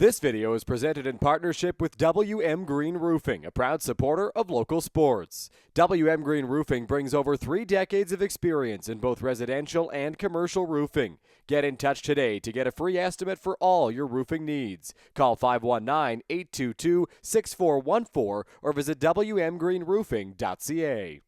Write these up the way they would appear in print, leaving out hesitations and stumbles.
This video is presented in partnership with WM Green Roofing, a proud supporter of local sports. WM Green Roofing brings over 3 decades of experience in both residential and commercial roofing. Get in touch today to get a free estimate for all your roofing needs. Call 519-822-6414 or visit wmgreenroofing.ca.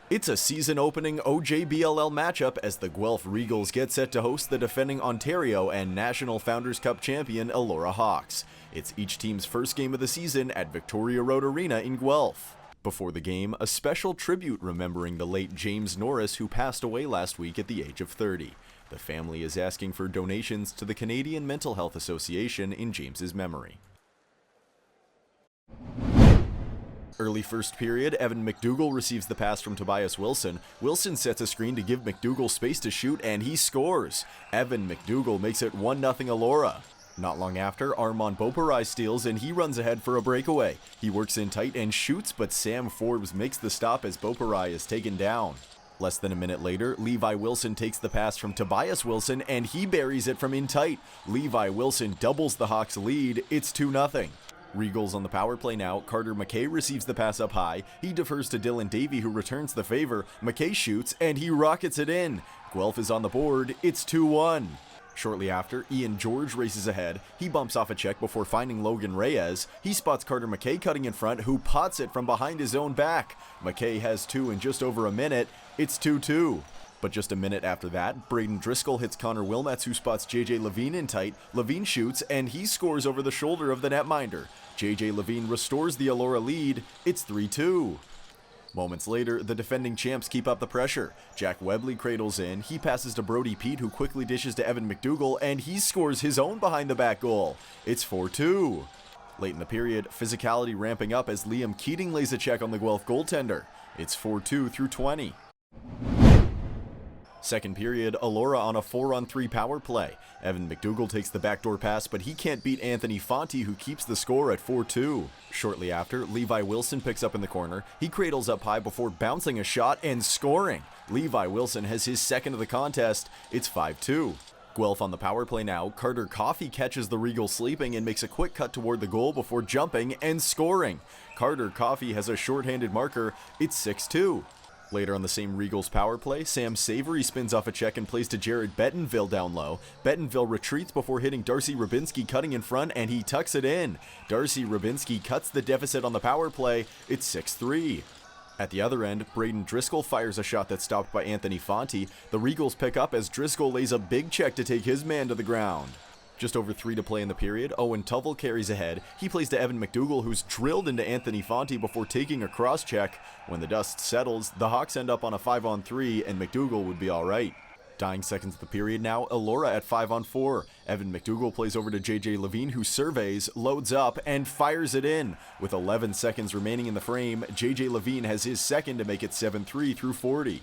It's a season-opening OJBLL matchup as the Guelph Regals get set to host the defending Ontario and National Founders Cup champion Elora Hawks. It's each team's first game of the season at Victoria Road Arena in Guelph. Before the game, a special tribute remembering the late James Norris, who passed away last week at the age of 30. The family is asking for donations to the Canadian Mental Health Association in James's memory. Early first period, Evan McDougall receives the pass from Tobias Wilson. Wilson sets a screen to give McDougall space to shoot, and he scores. Evan McDougall makes it 1-0 Elora. Not long after, Armand Beauperai steals, and he runs ahead for a breakaway. He works in tight and shoots, but Sam Forbes makes the stop as Beauperai is taken down. Less than a minute later, Levi Wilson takes the pass from Tobias Wilson, and he buries it from in tight. Levi Wilson doubles the Hawks' lead. It's 2-0. Regals on the power play now. Carter McKay receives the pass up high. He defers to Dylan Davey, who returns the favor. McKay shoots, and he rockets it in. Guelph is on the board. It's 2-1. Shortly after, Ian George races ahead. He bumps off a check before finding Logan Reyes. He spots Carter McKay cutting in front, who pots it from behind his own back. McKay has 2 in just over a minute. It's 2-2. But just a minute after that, Braden Driscoll hits Connor Wilmets, who spots JJ Levine in tight. Levine shoots, and he scores over the shoulder of the netminder. JJ Levine restores the Elora lead. It's 3-2. Moments later, the defending champs keep up the pressure. Jack Webley cradles in. He passes to Brody Pete, who quickly dishes to Evan McDougall, and he scores his own behind-the-back goal. It's 4-2. Late in the period, physicality ramping up as Liam Keating lays a check on the Guelph goaltender. It's 4-2 through 20. Second period, Elora on a 4-on-3 power play. Evan McDougall takes the backdoor pass, but he can't beat Anthony Fonte, who keeps the score at 4-2. Shortly after, Levi Wilson picks up in the corner. He cradles up high before bouncing a shot and scoring. Levi Wilson has his second of the contest. It's 5-2. Guelph on the power play now. Carter Coffey catches the Regals sleeping and makes a quick cut toward the goal before jumping and scoring. Carter Coffey has a shorthanded marker. It's 6-2. Later on the same Regals power play, Sam Savory spins off a check and plays to Jared Bettenville down low. Bettenville retreats before hitting Darcy Rubinski cutting in front, and he tucks it in. Darcy Rubinski cuts the deficit on the power play. It's 6-3. At the other end, Braden Driscoll fires a shot that's stopped by Anthony Fonte. The Regals pick up as Driscoll lays a big check to take his man to the ground. Just over 3 to play in the period, Owen Tuvell carries ahead. He plays to Evan McDougall, who's drilled into Anthony Fonte before taking a cross check. When the dust settles, the Hawks end up on a 5-on-3, and McDougall would be alright. Dying seconds of the period now, Elora at 5-on-4. Evan McDougall plays over to JJ Levine, who surveys, loads up, and fires it in. With 11 seconds remaining in the frame, JJ Levine has his second to make it 7-3 through 40.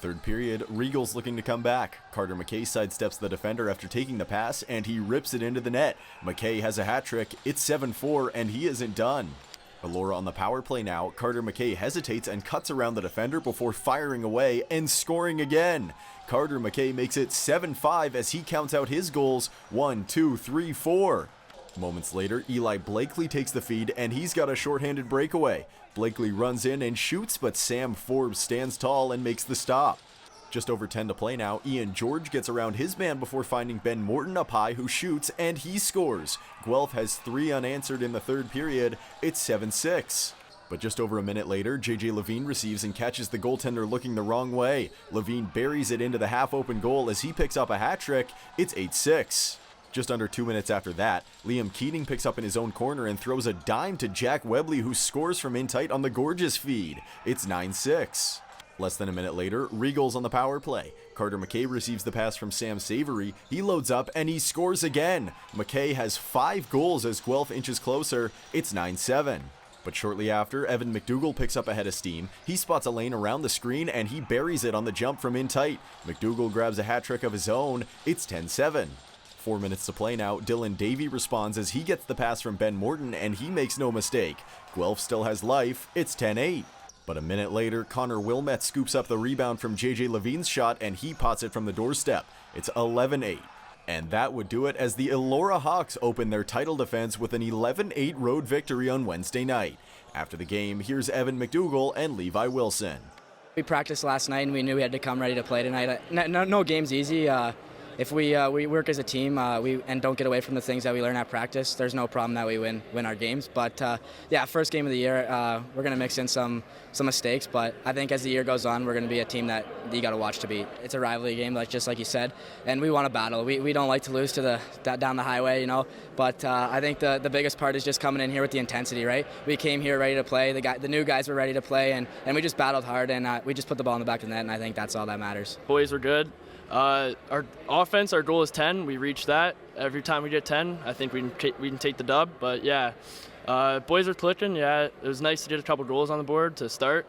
Third period, Regals looking to come back. Carter McKay sidesteps the defender after taking the pass, and he rips it into the net. McKay has a hat trick. It's 7-4, and he isn't done. Elora on the power play now. Carter McKay hesitates and cuts around the defender before firing away and scoring again. Carter McKay makes it 7-5 as he counts out his goals. 1, 2, 3, 4. Moments later, Eli Blakely takes the feed, and he's got a shorthanded breakaway. Blakely runs in and shoots, but Sam Forbes stands tall and makes the stop. Just over 10 to play now, Ian George gets around his man before finding Ben Morton up high, who shoots, and he scores. Guelph has 3 unanswered in the third period. It's 7-6. But just over a minute later, JJ Levine receives and catches the goaltender looking the wrong way. Levine buries it into the half-open goal as he picks up a hat trick. It's 8-6. Just under 2 minutes after that, Liam Keating picks up in his own corner and throws a dime to Jack Webley, who scores from in tight on the gorgeous feed. It's 9-6. Less than a minute later, Regals on the power play. Carter McKay receives the pass from Sam Savory. He loads up and he scores again. McKay has 5 goals as Guelph inches closer. It's 9-7. But shortly after, Evan McDougall picks up a head of steam. He spots a lane around the screen and he buries it on the jump from in tight. McDougall grabs a hat trick of his own. It's 10-7. 4 minutes to play now. Dylan Davey responds as he gets the pass from Ben Morton, and he makes no mistake. Guelph still has life. It's 10-8. But a minute later, Connor Wilmets scoops up the rebound from JJ Levine's shot, and he pots it from the doorstep. It's 11-8. And that would do it as the Elora Hawks open their title defense with an 11-8 road victory on Wednesday night. After the game, here's Evan McDougall and Levi Wilson. We practiced last night and we knew we had to come ready to play tonight. No game's easy. If we work as a team and don't get away from the things that we learn at practice, there's no problem that we win our games. But yeah, first game of the year, we're going to mix in some mistakes. But I think as the year goes on, we're going to be a team that you got to watch to beat. It's a rivalry game, just like you said, and we want to battle. We don't like to lose to down the highway, But I think the biggest part is just coming in here with the intensity, right? We came here ready to play. The new guys were ready to play, and we just battled hard, and we just put the ball in the back of the net, and I think that's all that matters. Boys were good. Our offense, our goal is 10. We reach that. Every time we get 10, I think we can take the dub. But yeah, boys are clicking. Yeah, it was nice to get a couple goals on the board to start.